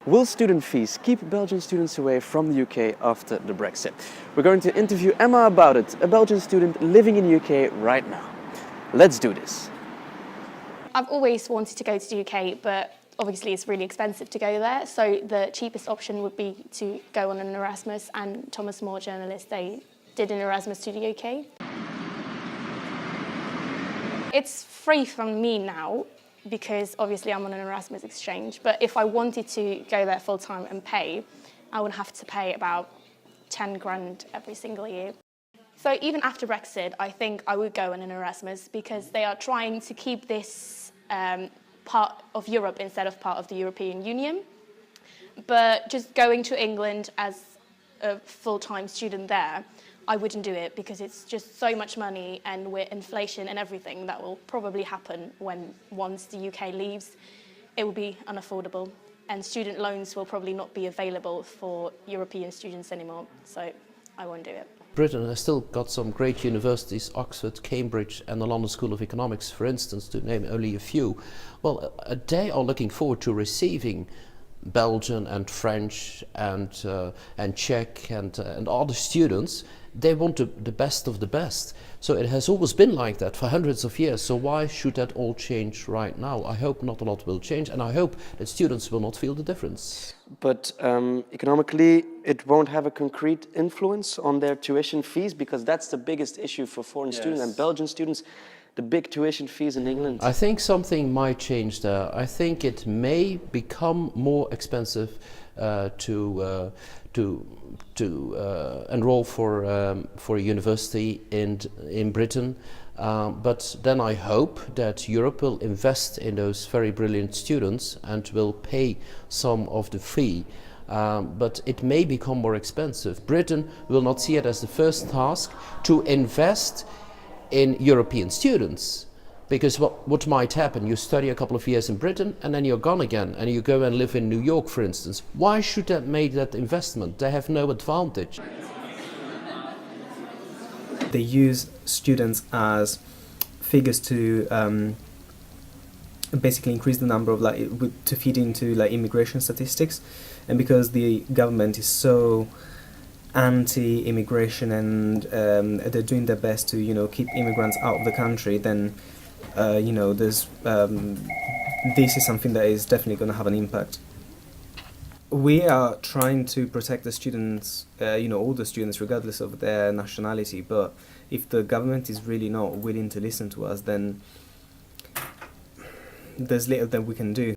Will student fees keep Belgian students away from the UK after the Brexit? We're going to interview Emma about it, a Belgian student living in the UK right now. Let's do this. I've always wanted to go to the UK, but obviously it's really expensive to go there. So the cheapest option would be to go on an Erasmus, and Thomas More journalist, they did an Erasmus to the UK. It's free from me now because obviously I'm on an Erasmus exchange, but if I wanted to go there full time and pay, I would have to pay about 10 grand every single year. So even after Brexit, I think I would go on an Erasmus because they are trying to keep this part of Europe instead of part of the European Union. But just going to England as a full-time student there, I wouldn't do it because it's just so much money, and with inflation and everything that will probably happen once the UK leaves, it will be unaffordable, and student loans will probably not be available for European students anymore, so I won't do it. Britain has still got some great universities, Oxford, Cambridge and the London School of Economics, for instance, to name only a few. Well, they are looking forward to receiving Belgian and French and Czech and other students. They want the best of the best. So it has always been like that for hundreds of years. So why should that all change right now? I hope not a lot will change, and I hope that students will not feel the difference. But economically, it won't have a concrete influence on their tuition fees, because that's the biggest issue for foreign students and Belgian students, the big tuition fees in England. I think something might change there. I think it may become more expensive to enroll for a university in Britain, but then I hope that Europe will invest in those very brilliant students and will pay some of the fee. But it may become more expensive. Britain will not see it as the first task to invest in European students, because what might happen, you study a couple of years in Britain and then you're gone again and you go and live in New York, for instance. Why should that make that investment? They have no advantage. They use students as figures to basically increase the number of to feed into immigration statistics, and because the government is so anti-immigration and they're doing their best to keep immigrants out of the country, then there's this is something that is definitely going to have an impact. We are trying to protect the students, all the students, regardless of their nationality, but if the government is really not willing to listen to us, then there's little that we can do.